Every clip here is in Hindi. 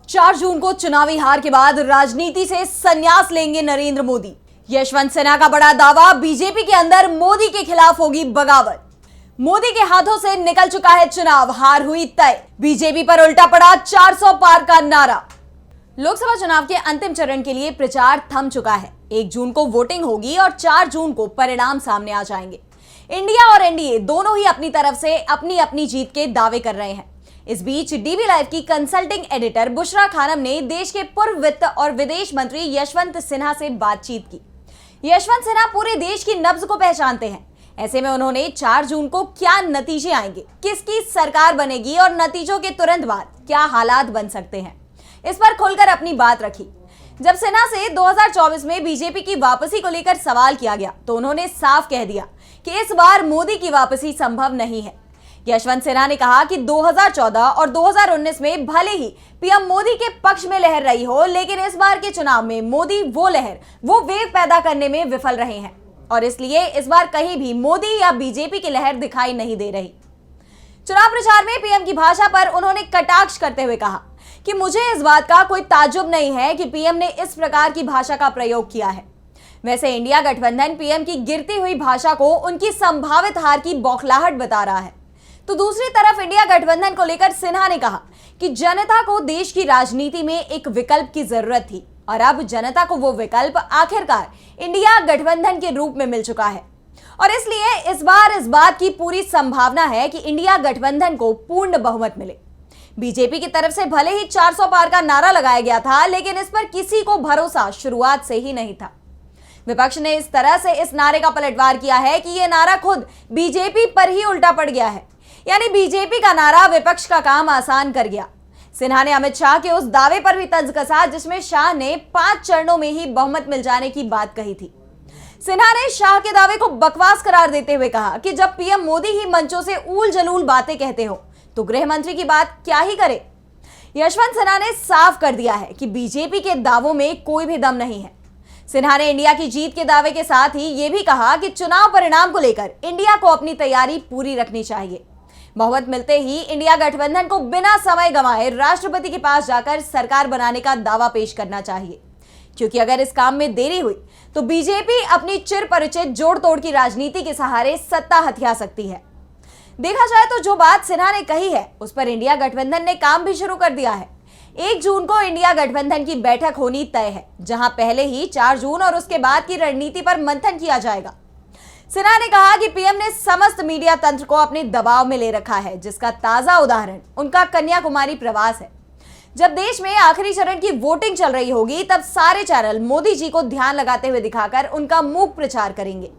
4 जून को चुनावी हार के बाद राजनीति से संन्यास लेंगे नरेंद्र मोदी। यशवंत सिन्हा का बड़ा दावा, बीजेपी के अंदर मोदी के खिलाफ होगी बगावत। मोदी के हाथों से निकल चुका है चुनाव, हार हुई तय। बीजेपी पर उल्टा पड़ा 400 पार का नारा। लोकसभा चुनाव के अंतिम चरण के लिए प्रचार थम चुका है। 1 जून को वोटिंग होगी और 4 जून को परिणाम सामने आ जाएंगे। इंडिया और एनडीए दोनों ही अपनी तरफ से अपनी अपनी जीत के दावे कर रहे हैं। इस बीच डीबी लाइव की कंसल्टिंग एडिटर बुशरा खानम ने देश के पूर्व वित्त और विदेश मंत्री यशवंत सिन्हा से बातचीत की। यशवंत सिन्हा पूरे देश की नब्ज को पहचानते हैं। ऐसे में उन्होंने 4 जून को क्या नतीजे आएंगे, किसकी सरकार बनेगी और नतीजों के तुरंत बाद क्या हालात बन सकते हैं, इस पर खुलकर अपनी बात रखी। जब सिन्हा से 2024 में बीजेपी की वापसी को लेकर सवाल किया गया तो उन्होंने साफ कह दिया कि इस बार मोदी की वापसी संभव नहीं है। यशवंत सिन्हा ने कहा कि 2014 और 2019 में भले ही पीएम मोदी के पक्ष में लहर रही हो, लेकिन इस बार के चुनाव में मोदी वो लहर, वो वेव पैदा करने में विफल रहे हैं और इसलिए इस बार कहीं भी मोदी या बीजेपी की लहर दिखाई नहीं दे रही। चुनाव प्रचार में पीएम की भाषा पर उन्होंने कटाक्ष करते हुए कहा कि मुझे इस बात का कोई ताज्जुब नहीं है कि पीएम ने इस प्रकार की भाषा का प्रयोग किया है। वैसे इंडिया गठबंधन पीएम की गिरती हुई भाषा को उनकी संभावित हार की बौखलाहट बता रहा है। तो दूसरी तरफ इंडिया गठबंधन को लेकर सिन्हा ने कहा कि जनता को देश की राजनीति में एक विकल्प की जरूरत थी और अब जनता को वो विकल्प आखिरकार इंडिया गठबंधन के रूप में मिल चुका है और इसलिए इस बार इस बात की पूरी संभावना है कि इंडिया गठबंधन को पूर्ण बहुमत मिले। बीजेपी की तरफ से भले ही 400 पार का नारा लगाया गया था, लेकिन इस पर किसी को भरोसा शुरुआत से ही नहीं था। विपक्ष ने इस तरह से इस नारे का पलटवार किया है कि यह नारा खुद बीजेपी पर ही उल्टा पड़ गया है, यानी बीजेपी का नारा विपक्ष का काम आसान कर गया। सिन्हा ने अमित शाह के उस दावे पर भी तंज कसा जिसमें शाह ने 5 चरणों में ही बहुमत मिल जाने की बात कही थी। सिन्हा ने शाह के दावे को बकवास करार देते हुए कहा कि जब पीएम मोदी ही मंचों से ऊल जलूल बातें कहते हो तो गृह मंत्री की बात क्या ही करे। यशवंत सिन्हा ने साफ कर दिया है कि बीजेपी के दावों में कोई भी दम नहीं है। सिन्हा ने इंडिया की जीत के दावे के साथ ही यह भी कहा कि चुनाव परिणाम को लेकर इंडिया को अपनी तैयारी पूरी रखनी चाहिए। बहुमत मिलते ही इंडिया गठबंधन को बिना समय गंवाए राष्ट्रपति के पास जाकर सरकार बनाने का दावा पेश करना चाहिए, क्योंकि अगर इस काम में देरी हुई तो बीजेपी अपनी चिर परिचित जोड़ तोड़ की राजनीति के सहारे सत्ता हथिया सकती है। देखा जाए तो जो बात सिन्हा ने कही है उस पर इंडिया गठबंधन ने काम भी शुरू कर दिया है। 1 जून को इंडिया गठबंधन की बैठक होनी तय है, जहां पहले ही 4 जून और उसके बाद की रणनीति पर मंथन किया जाएगा। सिन्हा ने कहा कि पीएम ने समस्त मीडिया तंत्र को अपने दबाव में ले रखा है, जिसका ताजा उदाहरण उनका कन्याकुमारी प्रवास है। जब देश में आखिरी चरण की वोटिंग चल रही होगी तब सारे चैनल मोदी जी को ध्यान लगाते हुए दिखाकर उनका मूक प्रचार करेंगे,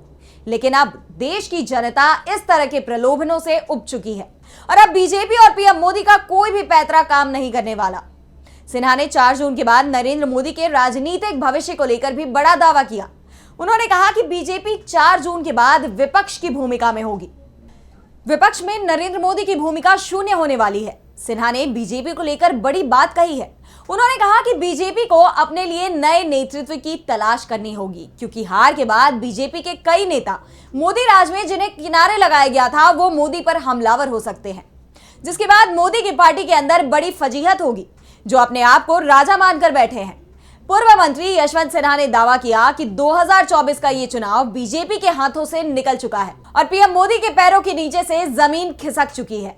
लेकिन अब देश की जनता इस तरह के प्रलोभनों से उब चुकी है और अब बीजेपी और पीएम मोदी का कोई भी पैतरा काम नहीं करने वाला। सिन्हा ने 4 जून के बाद नरेंद्र मोदी के राजनीतिक भविष्य को लेकर भी बड़ा दावा किया। उन्होंने कहा कि बीजेपी 4 जून के बाद विपक्ष की भूमिका में होगी। विपक्ष में नरेंद्र मोदी की भूमिका शून्य होने वाली है। सिन्हा ने बीजेपी को लेकर बड़ी बात कही है। उन्होंने कहा कि बीजेपी को अपने लिए नए नेतृत्व की तलाश करनी होगी, क्योंकि हार के बाद बीजेपी के कई नेता मोदी राज में जिन्हें किनारे लगाया गया था वो मोदी पर हमलावर हो सकते हैं, जिसके बाद मोदी की पार्टी के अंदर बड़ी फजीहत होगी जो अपने आप को राजा मानकर बैठे हैं। पूर्व मंत्री यशवंत सिन्हा ने दावा किया कि 2024 का ये चुनाव बीजेपी के हाथों से निकल चुका है और पीएम मोदी के पैरों के नीचे से जमीन खिसक चुकी है।